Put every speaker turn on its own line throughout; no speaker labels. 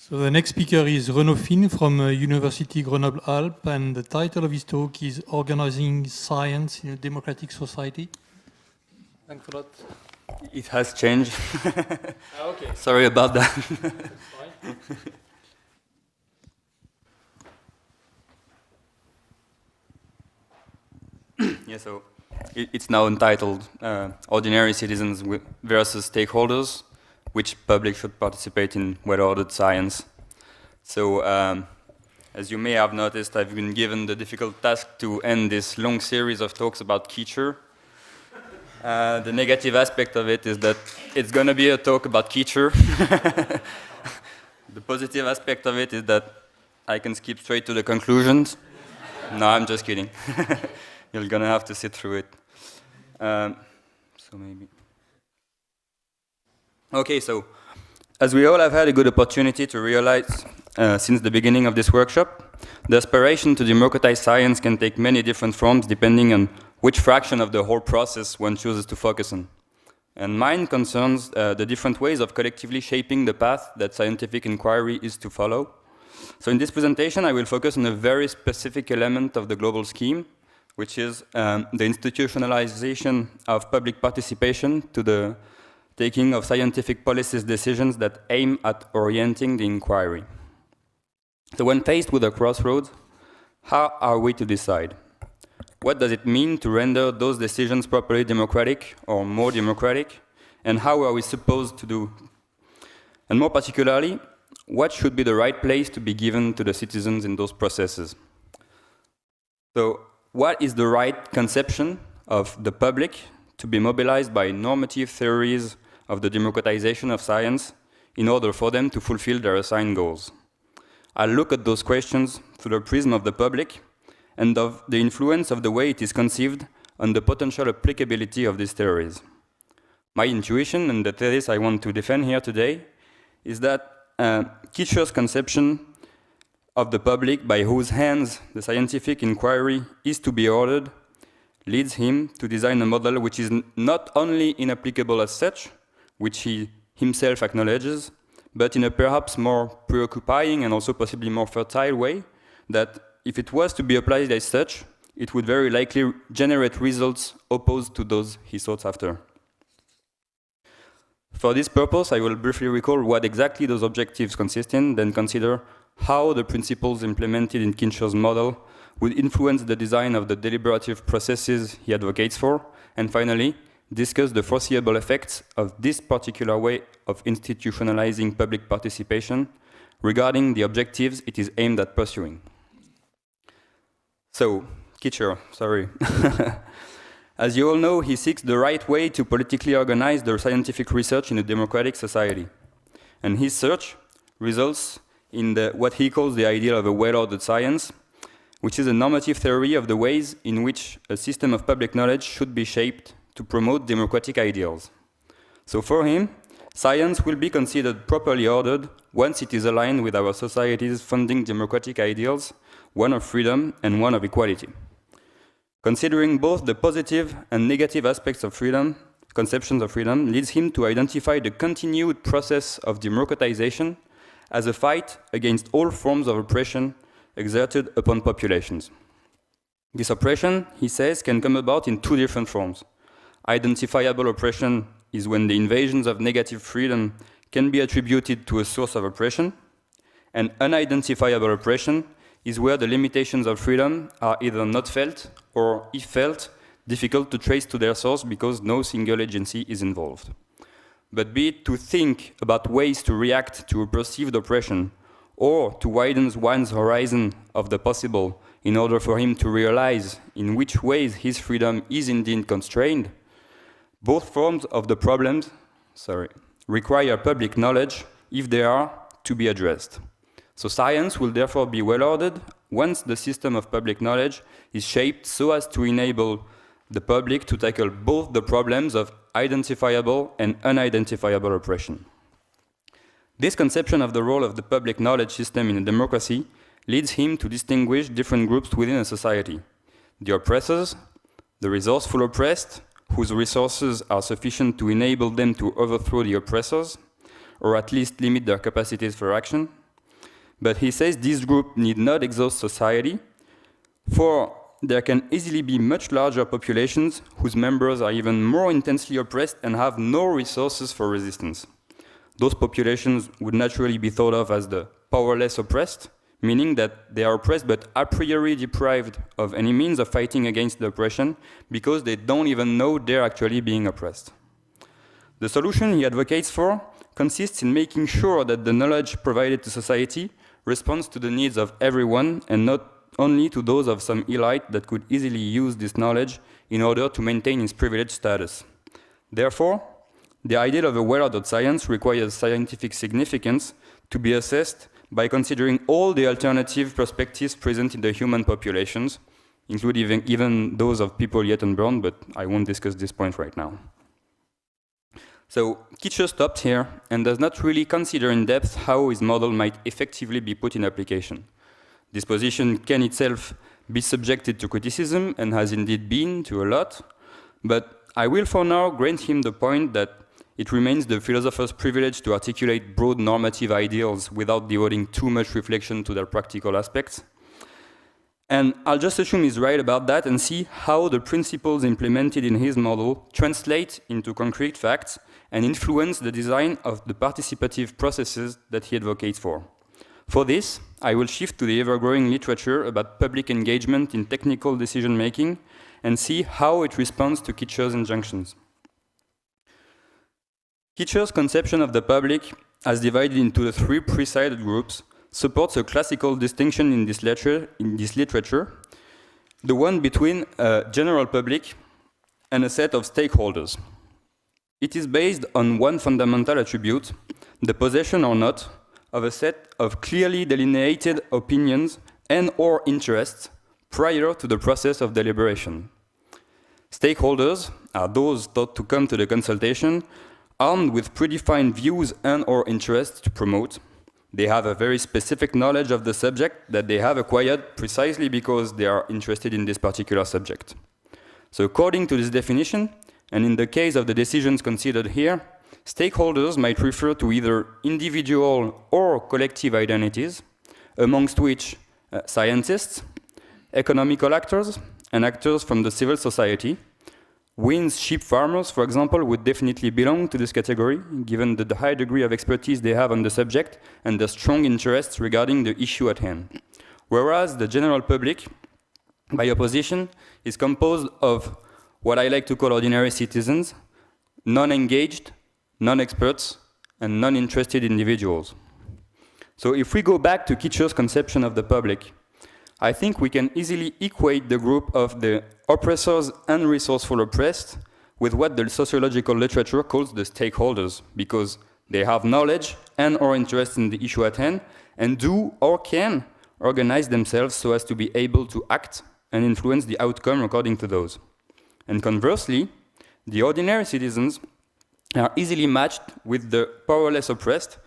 So the next speaker is Renaud FINE from University Grenoble-Alpes, and the title of his talk is Organizing Science in a Democratic Society. Thanks a lot.
It has changed.
Okay.
Sorry about that. Yeah, so it's now entitled Ordinary Citizens versus Stakeholders, which public should participate in well-ordered science. So, as you may have noticed, I've been given the difficult task to end this long series of talks about Kitcher. The negative aspect of it is that it's going to be a talk about Kitcher. The positive aspect of it is that I can skip straight to the conclusions. No, I'm just kidding. You're going to have to sit through it. So maybe... Okay, so as we all have had a good opportunity to realize since the beginning of this workshop, the aspiration to democratize science can take many different forms depending on which fraction of the whole process one chooses to focus on. And mine concerns the different ways of collectively shaping the path that scientific inquiry is to follow. So in this presentation, I will focus on a very specific element of the global scheme, which is the institutionalization of public participation to the taking of scientific policies decisions that aim at orienting the inquiry. So when faced with a crossroads, how are we to decide? What does it mean to render those decisions properly democratic or more democratic? And how are we supposed to do? And more particularly, what should be the right place to be given to the citizens in those processes? So what is the right conception of the public to be mobilized by normative theories of the democratization of science in order for them to fulfill their assigned goals? I'll look at those questions through the prism of the public and of the influence of the way it is conceived on the potential applicability of these theories. My intuition, and the thesis I want to defend here today, is that Kitcher's conception of the public by whose hands the scientific inquiry is to be ordered leads him to design a model which is not only inapplicable as such, which he himself acknowledges, but in a perhaps more preoccupying and also possibly more fertile way, that if it was to be applied as such, it would very likely generate results opposed to those he sought after. For this purpose, I will briefly recall what exactly those objectives consist in, then consider how the principles implemented in Kitcher's model would influence the design of the deliberative processes he advocates for, and finally, discuss the foreseeable effects of this particular way of institutionalizing public participation regarding the objectives it is aimed at pursuing. So, Kitcher, sorry. As you all know, he seeks the right way to politically organize the scientific research in a democratic society. And his search results in what he calls the ideal of a well-ordered science, which is a normative theory of the ways in which a system of public knowledge should be shaped to promote democratic ideals. So for him, science will be considered properly ordered once it is aligned with our society's founding democratic ideals, one of freedom and one of equality. Considering both the positive and negative aspects of freedom, conceptions of freedom, leads him to identify the continued process of democratization as a fight against all forms of oppression exerted upon populations. This oppression, he says, can come about in two different forms. Identifiable oppression is when the invasions of negative freedom can be attributed to a source of oppression, and unidentifiable oppression is where the limitations of freedom are either not felt or, if felt, difficult to trace to their source because no single agency is involved. But be it to think about ways to react to a perceived oppression or to widen one's horizon of the possible in order for him to realize in which ways his freedom is indeed constrained, both forms of the problems require public knowledge if they are to be addressed. So science will therefore be well-ordered once the system of public knowledge is shaped so as to enable the public to tackle both the problems of identifiable and unidentifiable oppression. This conception of the role of the public knowledge system in a democracy leads him to distinguish different groups within a society. The oppressors, the resourceful oppressed, whose resources are sufficient to enable them to overthrow the oppressors, or at least limit their capacities for action, But he says this group need not exhaust society, for there can easily be much larger populations whose members are even more intensely oppressed and have no resources for resistance. Those populations would naturally be thought of as the powerless oppressed, meaning that they are oppressed but a priori deprived of any means of fighting against the oppression because they don't even know they're actually being oppressed. The solution he advocates for consists in making sure that the knowledge provided to society responds to the needs of everyone and not only to those of some elite that could easily use this knowledge in order to maintain its privileged status. Therefore, the ideal of a well-ordered science requires scientific significance to be assessed by considering all the alternative perspectives present in the human populations, including even those of people yet unborn, but I won't discuss this point right now. So Kitcher stopped here and does not really consider in depth how his model might effectively be put in application. This position can itself be subjected to criticism and has indeed been to a lot, but I will for now grant him the point that it remains the philosopher's privilege to articulate broad normative ideals without devoting too much reflection to their practical aspects. And I'll just assume he's right about that and see how the principles implemented in his model translate into concrete facts and influence the design of the participative processes that he advocates for. For this, I will shift to the ever-growing literature about public engagement in technical decision-making and see how it responds to Kitcher's injunctions. Kitcher's conception of the public, as divided into the three pre-cited groups, supports a classical distinction in this literature, the one between a general public and a set of stakeholders. It is based on one fundamental attribute, the possession or not of a set of clearly delineated opinions and/or interests prior to the process of deliberation. Stakeholders are those thought to come to the consultation armed with predefined views and/or interests to promote. They have a very specific knowledge of the subject that they have acquired precisely because they are interested in this particular subject. So according to this definition, and in the case of the decisions considered here, stakeholders might refer to either individual or collective identities, amongst which scientists, economical actors, and actors from the civil society. Winds sheep farmers, for example, would definitely belong to this category, given the high degree of expertise they have on the subject and the strong interests regarding the issue at hand. Whereas the general public, by opposition, is composed of what I like to call ordinary citizens, non-engaged, non-experts, and non-interested individuals. So if we go back to Kitcher's conception of the public, I think we can easily equate the group of the oppressors and resourceful oppressed with what the sociological literature calls the stakeholders, because they have knowledge and/or interest in the issue at hand and do or can organize themselves so as to be able to act and influence the outcome according to those. And conversely, the ordinary citizens are easily matched with the powerless oppressed,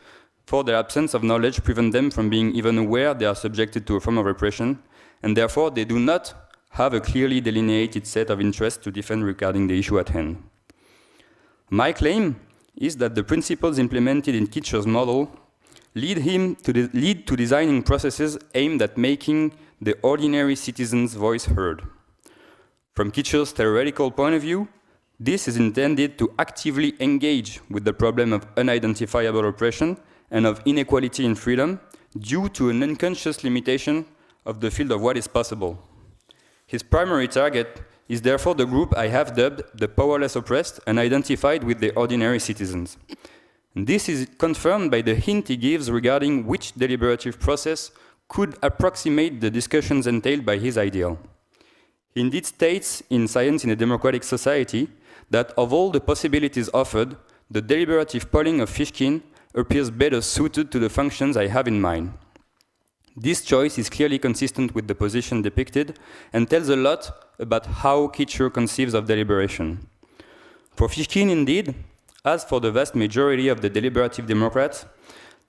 for their absence of knowledge prevent them from being even aware they are subjected to a form of repression, and therefore they do not have a clearly delineated set of interests to defend regarding the issue at hand. My claim is that the principles implemented in Kitcher's model lead to designing processes aimed at making the ordinary citizen's voice heard. From Kitcher's theoretical point of view, this is intended to actively engage with the problem of unidentifiable oppression and of inequality in freedom due to an unconscious limitation of the field of what is possible. His primary target is therefore the group I have dubbed the powerless oppressed and identified with the ordinary citizens. And this is confirmed by the hint he gives regarding which deliberative process could approximate the discussions entailed by his ideal. He indeed states in Science in a Democratic Society that of all the possibilities offered, the deliberative polling of Fishkin appears better suited to the functions I have in mind. This choice is clearly consistent with the position depicted and tells a lot about how Kitcher conceives of deliberation. For Fishkin, indeed, as for the vast majority of the deliberative Democrats,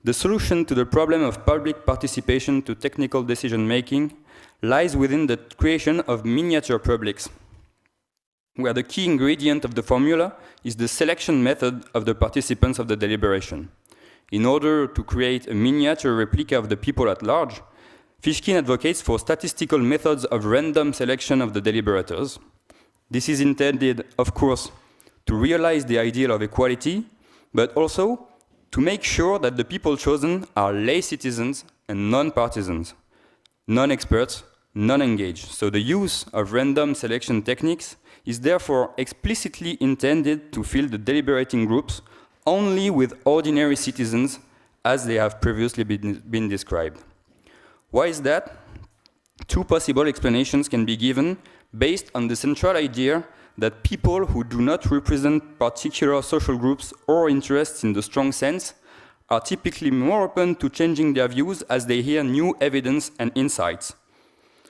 the solution to the problem of public participation to technical decision-making lies within the creation of miniature publics, where the key ingredient of the formula is the selection method of the participants of the deliberation. in order to create a miniature replica of the people at large, Fishkin advocates for statistical methods of random selection of the deliberators. This is intended, of course, to realize the ideal of equality, but also to make sure that the people chosen are lay citizens and non-partisans, non-experts, non-engaged. So the use of random selection techniques is therefore explicitly intended to fill the deliberating groups only with ordinary citizens as they have previously been described. Why is that? Two possible explanations can be given based on the central idea that people who do not represent particular social groups or interests in the strong sense are typically more open to changing their views as they hear new evidence and insights.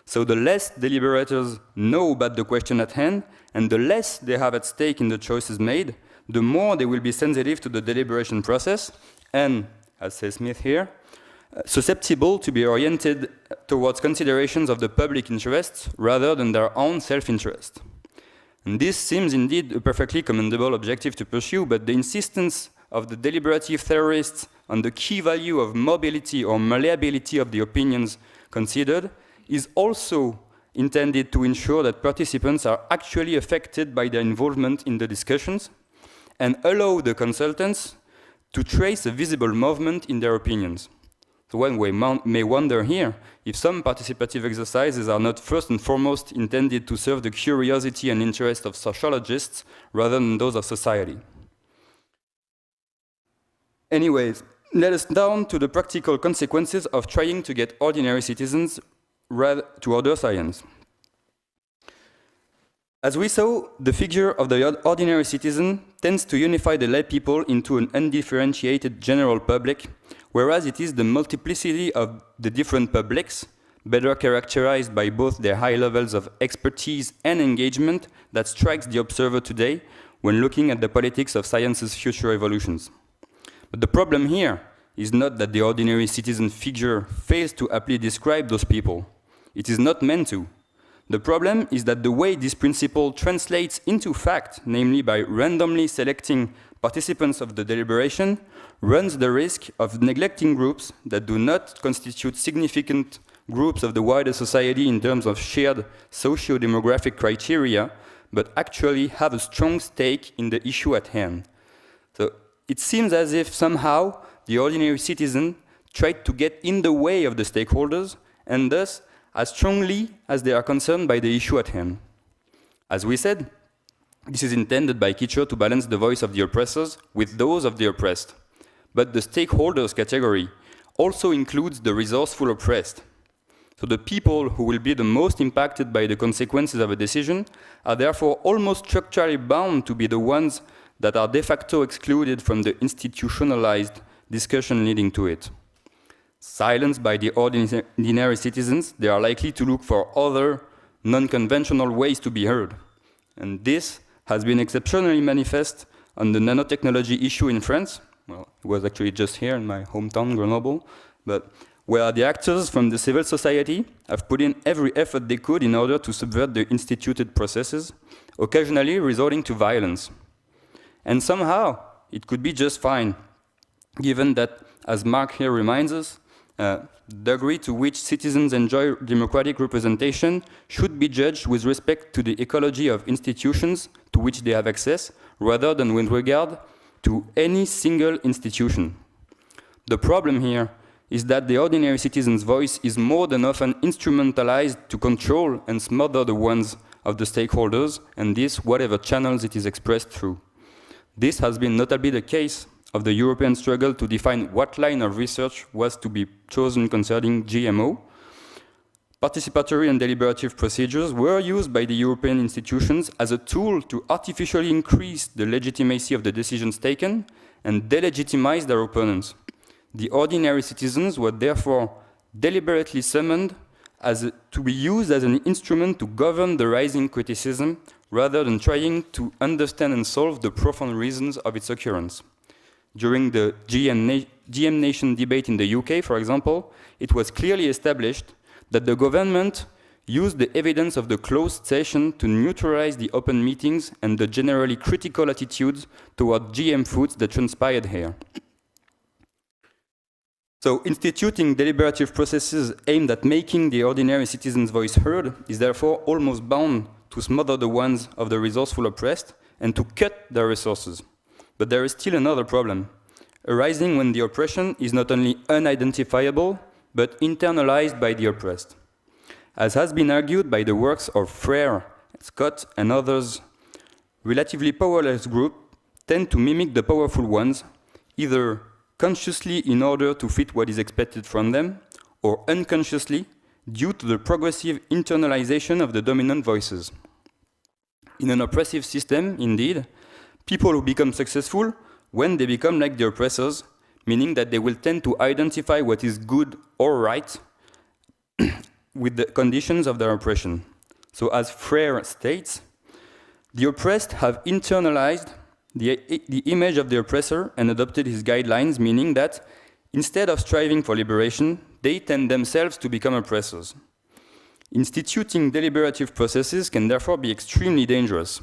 So the less deliberators know about the question at hand, and the less they have at stake in the choices made, the more they will be sensitive to the deliberation process, and, as says Smith here, susceptible to be oriented towards considerations of the public interest rather than their own self-interest. And this seems indeed a perfectly commendable objective to pursue, but the insistence of the deliberative theorists on the key value of mobility or malleability of the opinions considered is also intended to ensure that participants are actually affected by their involvement in the discussions and allow the consultants to trace a visible movement in their opinions. So one may wonder here if some participative exercises are not first and foremost intended to serve the curiosity and interest of sociologists rather than those of society. Anyways, let us down to the practical consequences of trying to get ordinary citizens to order science. As we saw, the figure of the ordinary citizen tends to unify the lay people into an undifferentiated general public, whereas it is the multiplicity of the different publics, better characterized by both their high levels of expertise and engagement, that strikes the observer today when looking at the politics of science's future evolutions. But the problem here is not that the ordinary citizen figure fails to aptly describe those people. It is not meant to. The problem is that the way this principle translates into fact, namely by randomly selecting participants of the deliberation, runs the risk of neglecting groups that do not constitute significant groups of the wider society in terms of shared socio-demographic criteria, but actually have a strong stake in the issue at hand. So it seems as if somehow the ordinary citizen tried to get in the way of the stakeholders, and thus as strongly as they are concerned by the issue at hand. As we said, this is intended by Kitcher to balance the voice of the oppressors with those of the oppressed. But the stakeholders category also includes the resourceful oppressed. So the people who will be the most impacted by the consequences of a decision are therefore almost structurally bound to be the ones that are de facto excluded from the institutionalized discussion leading to it. Silenced by the ordinary citizens, they are likely to look for other non-conventional ways to be heard. And this has been exceptionally manifest on the nanotechnology issue in France. Well, it was actually just here in my hometown, Grenoble, but where the actors from the civil society have put in every effort they could in order to subvert the instituted processes, occasionally resorting to violence. And somehow, it could be just fine, given that, as Mark here reminds us, the degree to which citizens enjoy democratic representation should be judged with respect to the ecology of institutions to which they have access, rather than with regard to any single institution. The problem here is that the ordinary citizen's voice is more than often instrumentalized to control and smother the ones of the stakeholders, and this, whatever channels it is expressed through. This has been notably the case of the European struggle to define what line of research was to be chosen concerning GMO. Participatory and deliberative procedures were used by the European institutions as a tool to artificially increase the legitimacy of the decisions taken and delegitimize their opponents. The ordinary citizens were therefore deliberately summoned to be used as an instrument to govern the rising criticism rather than trying to understand and solve the profound reasons of its occurrence. During the GM nation debate in the UK, for example, it was clearly established that the government used the evidence of the closed session to neutralize the open meetings and the generally critical attitudes toward GM foods that transpired here. So instituting deliberative processes aimed at making the ordinary citizen's voice heard is therefore almost bound to smother the ones of the resourceful oppressed and to cut their resources. But there is still another problem, arising when the oppression is not only unidentifiable, but internalized by the oppressed. As has been argued by the works of Frere, Scott, and others, relatively powerless groups tend to mimic the powerful ones, either consciously in order to fit what is expected from them, or unconsciously due to the progressive internalization of the dominant voices. In an oppressive system, indeed, people who become successful when they become like the oppressors, meaning that they will tend to identify what is good or right with the conditions of their oppression. So as Frere states, the oppressed have internalized the image of the oppressor and adopted his guidelines, meaning that instead of striving for liberation, they tend themselves to become oppressors. Instituting deliberative processes can therefore be extremely dangerous.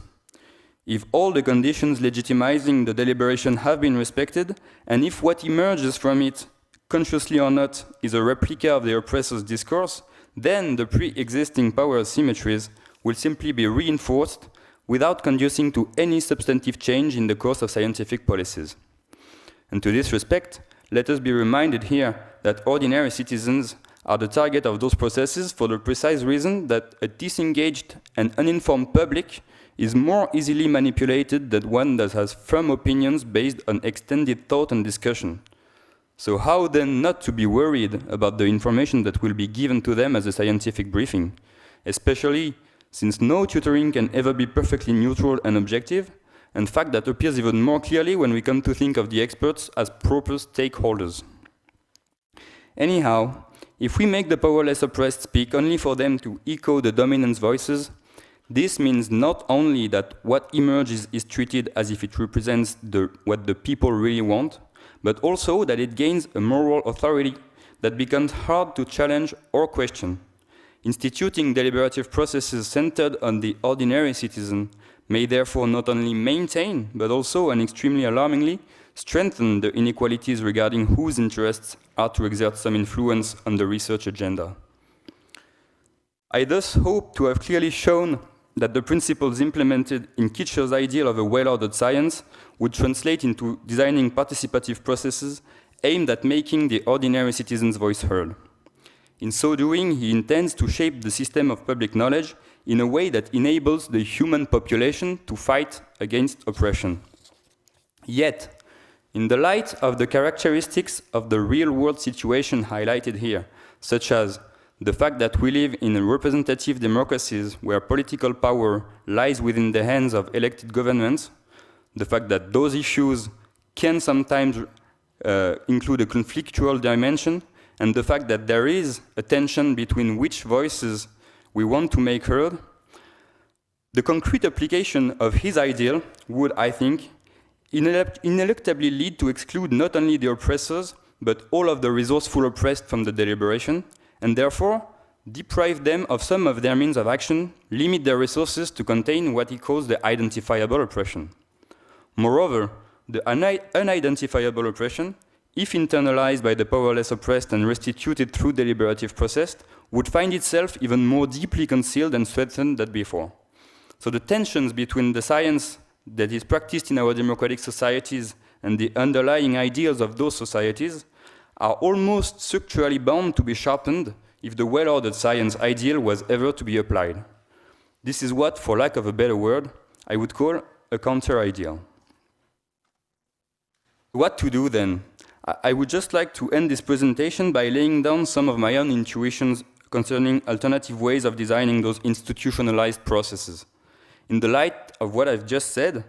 If all the conditions legitimizing the deliberation have been respected, and if what emerges from it, consciously or not, is a replica of the oppressor's discourse, then the pre-existing power symmetries will simply be reinforced without conducing to any substantive change in the course of scientific policies. And to this respect, let us be reminded here that ordinary citizens are the target of those processes for the precise reason that a disengaged and uninformed public is more easily manipulated than one that has firm opinions based on extended thought and discussion. So how then not to be worried about the information that will be given to them as a scientific briefing, especially since no tutoring can ever be perfectly neutral and objective, and fact that appears even more clearly when we come to think of the experts as proper stakeholders. Anyhow, if we make the powerless oppressed speak only for them to echo the dominant's voices, this means not only that what emerges is treated as if it represents what the people really want, but also that it gains a moral authority that becomes hard to challenge or question. Instituting deliberative processes centered on the ordinary citizen may therefore not only maintain, but also, and extremely alarmingly, strengthen the inequalities regarding whose interests are to exert some influence on the research agenda. I thus hope to have clearly shown that the principles implemented in Kitcher's ideal of a well-ordered science would translate into designing participative processes aimed at making the ordinary citizen's voice heard. In so doing, he intends to shape the system of public knowledge in a way that enables the human population to fight against oppression. Yet, in the light of the characteristics of the real-world situation highlighted here, such as the fact that we live in representative democracies where political power lies within the hands of elected governments, the fact that those issues can sometimes include a conflictual dimension, and the fact that there is a tension between which voices we want to make heard, the concrete application of his ideal would, I think, ineluctably lead to exclude not only the oppressors, but all of the resourceful oppressed from the deliberation, and therefore deprive them of some of their means of action, limit their resources to contain what he calls the identifiable oppression. Moreover, the unidentifiable oppression, if internalized by the powerless oppressed and restituted through deliberative process, would find itself even more deeply concealed and threatened than before. So the tensions between the science that is practiced in our democratic societies and the underlying ideals of those societies are almost structurally bound to be sharpened if the well-ordered science ideal was ever to be applied. This is what, for lack of a better word, I would call a counter-ideal. What to do then? I would just like to end this presentation by laying down some of my own intuitions concerning alternative ways of designing those institutionalized processes. In the light of what I've just said,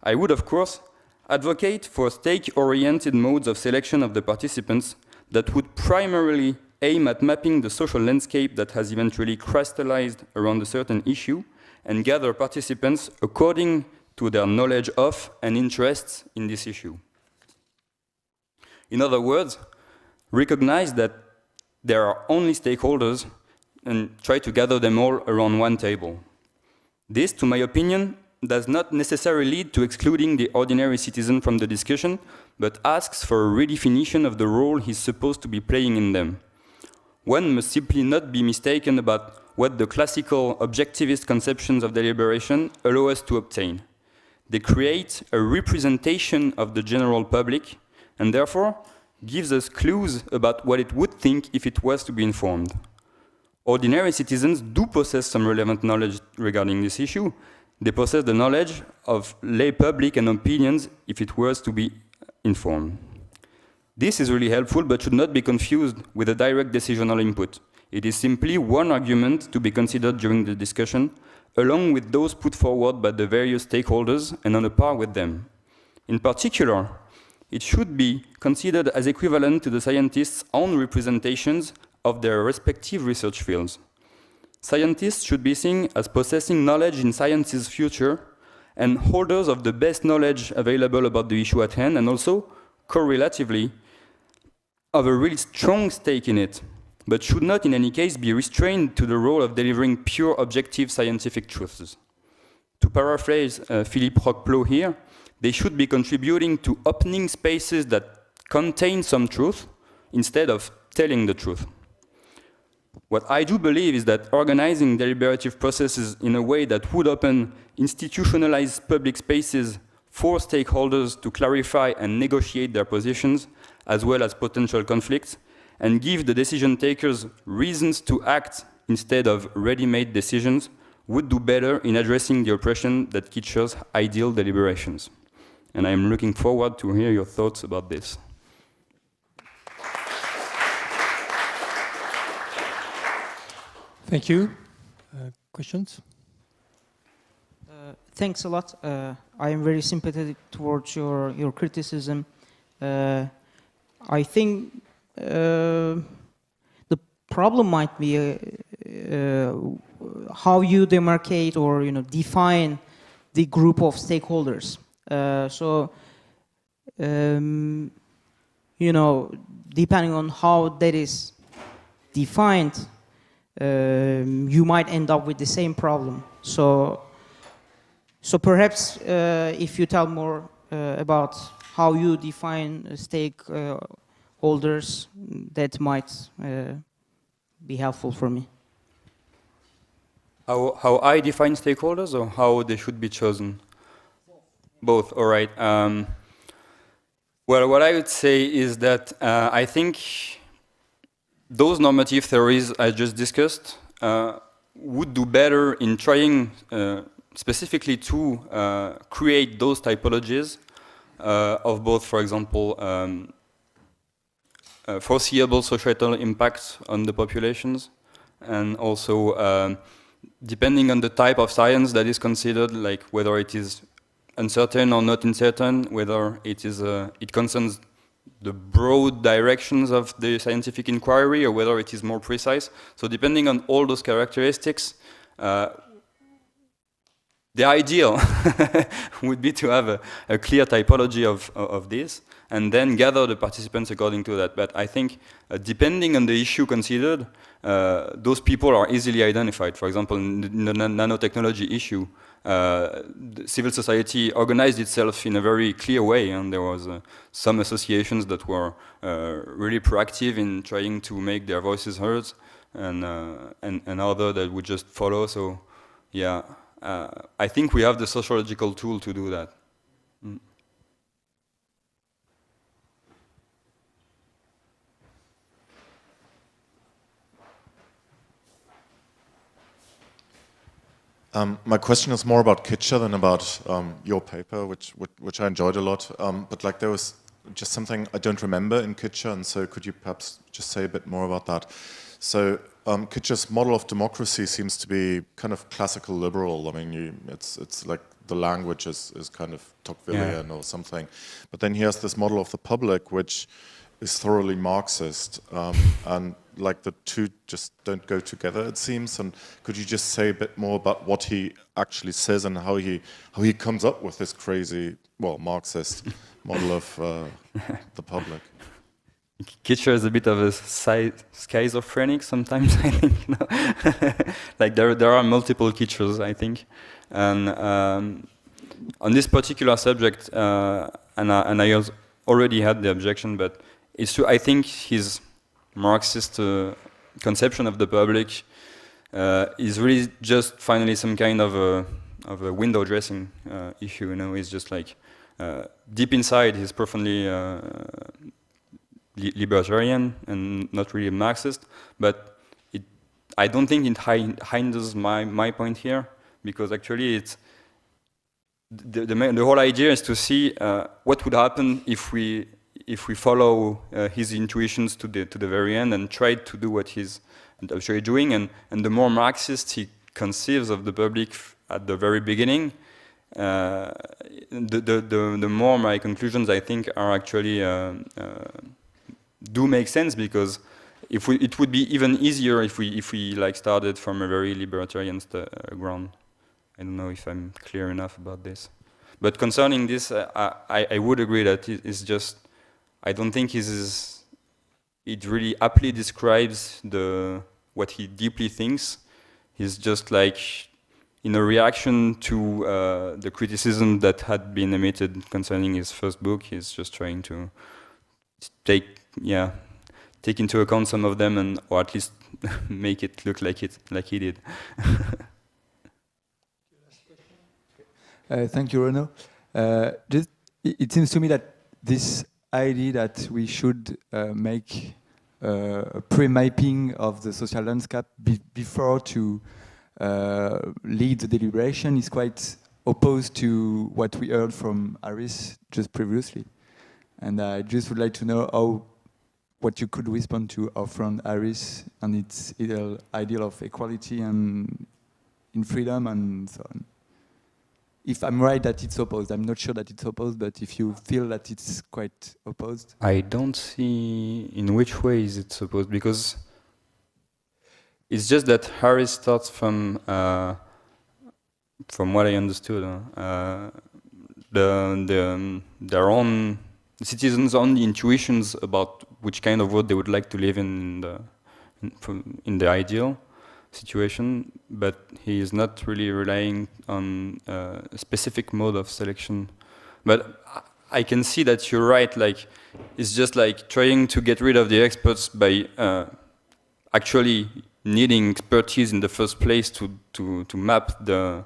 I would, of course, advocate for stake-oriented modes of selection of the participants that would primarily aim at mapping the social landscape that has eventually crystallized around a certain issue and gather participants according to their knowledge of and interests in this issue. In other words, recognize that there are only stakeholders and try to gather them all around one table. This, to my opinion, does not necessarily lead to excluding the ordinary citizen from the discussion, but asks for a redefinition of the role he's supposed to be playing in them. One must simply not be mistaken about what the classical objectivist conceptions of deliberation allow us to obtain. They create a representation of the general public, and therefore gives us clues about what it would think if it was to be informed. Ordinary citizens do possess some relevant knowledge regarding this issue. They possess the knowledge of lay public and opinions if it was to be informed. This is really helpful, but should not be confused with a direct decisional input. It is simply one argument to be considered during the discussion, along with those put forward by the various stakeholders and on a par with them. In particular, it should be considered as equivalent to the scientists' own representations of their respective research fields. Scientists should be seen as possessing knowledge in science's future and holders of the best knowledge available about the issue at hand, and also, correlatively, of a really strong stake in it, but should not in any case be restrained to the role of delivering pure objective scientific truths. To paraphrase Philippe Roqueplot here, they should be contributing to opening spaces that contain some truth instead of telling the truth. What I do believe is that organizing deliberative processes in a way that would open institutionalized public spaces for stakeholders to clarify and negotiate their positions, as well as potential conflicts, and give the decision takers reasons to act instead of ready-made decisions, would do better in addressing the oppression that Kitcher's ideal deliberations. And I am looking forward to hear your thoughts about this.
Thank you. Questions?
Thanks a lot. I am very sympathetic towards your criticism. I think the problem might be how you demarcate or define the group of stakeholders. Depending on how that is defined, you might end up with the same problem. So perhaps if you tell more about how you define stakeholders, that might be helpful for me.
How I define stakeholders, or how they should be chosen? Both, all right. Well, what I would say is that I think those normative theories I just discussed would do better in trying specifically to create those typologies of both, for example, foreseeable societal impacts on the populations, and also depending on the type of science that is considered, like whether it is uncertain or not uncertain, whether it is it concerns the broad directions of the scientific inquiry or whether it is more precise. So depending on all those characteristics, the ideal would be to have a clear typology of this, and then gather the participants according to that. But I think depending on the issue considered, those people are easily identified. For example, in the nanotechnology issue, civil society organized itself in a very clear way, and there was some associations that were really proactive in trying to make their voices heard, and other that would just follow. So, yeah, I think we have the sociological tool to do that.
My question is more about Kitcher than about your paper, which I enjoyed a lot. But like there was just something I don't remember in Kitcher, and so could you perhaps just say a bit more about that? So Kitcher's model of democracy seems to be kind of classical liberal. I mean, it's like the language is kind of Tocquevillian or something. But then he has this model of the public, which is thoroughly Marxist, and like the two just don't go together, it seems. And could you just say a bit more about what he actually says and how he comes up with this crazy, well, Marxist model of the public?
Kitcher is a bit of a schizophrenic sometimes, I think. You know? Like there are multiple Kitchers, I think. And on this particular subject, and I already had the objection, but it's true. I think his Marxist conception of the public is really just finally some kind of a window dressing issue. You know, it's just like deep inside he's profoundly libertarian and not really a Marxist, but I don't think it hinders my point here, because actually it's the whole idea is to see what would happen if we follow his intuitions to the very end and try to do what he's actually doing, and the more Marxist he conceives of the public at the very beginning, the more my conclusions, I think, are actually do make sense, because it would be even easier if we like started from a very libertarian ground. I don't know if I'm clear enough about this, but concerning this, I would agree that it's just, I don't think it really aptly describes what he deeply thinks. He's just like, in a reaction to the criticism that had been emitted concerning his first book, he's just trying to take into account some of them, or at least make it look like he did.
Thank you, Renaud. It seems to me that this idea that we should make a pre-mapping of the social landscape before to lead the deliberation is quite opposed to what we heard from Marris just previously. And I just would like to know what you could respond to our friend Marris and its ideal of equality and in freedom and so on. If I'm right that it's opposed, I'm not sure that it's opposed, but if you feel that it's quite opposed.
I don't see in which way is it opposed, because it's just that Marris starts from what I understood, their own citizens' own intuitions about which kind of world they would like to live in the ideal situation, but he is not really relying on a specific mode of selection. But I can see that you're right. Like, it's just like trying to get rid of the experts by actually needing expertise in the first place to map the.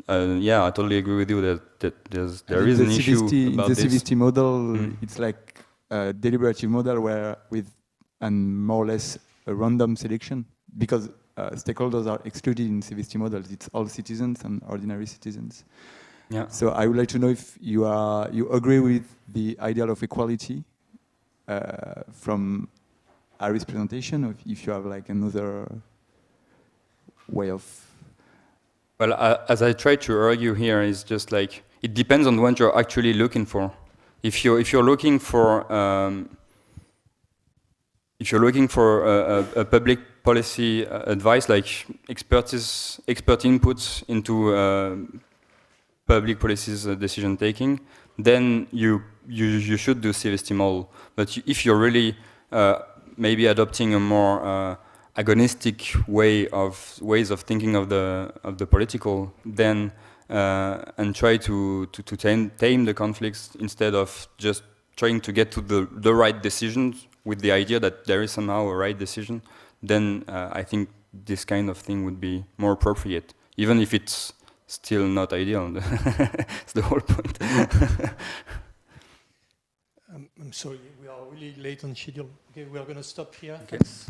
Yeah, I totally agree with you that there is an issue about this.
The CVST model, it's like a deliberative model where with more or less a random selection, because stakeholders are excluded in CVST models. It's all citizens and ordinary citizens.
Yeah.
So I would like to know if you agree with the ideal of equality from Marris' presentation, or if you have like another way of.
Well, as I try to argue here, is just like it depends on what you're actually looking for. If you're looking for a public policy advice, like expert inputs into public policies decision taking, then you should do CVST model. But if you're really maybe adopting a more agonistic ways of thinking of the political, then and try to tame the conflicts instead of just trying to get to the right decisions with the idea that there is somehow a right decision, then I think this kind of thing would be more appropriate, even if it's still not ideal. It's the whole point.
I'm sorry, we are really late on schedule. Okay, we are going to stop here.
Okay.
Thanks.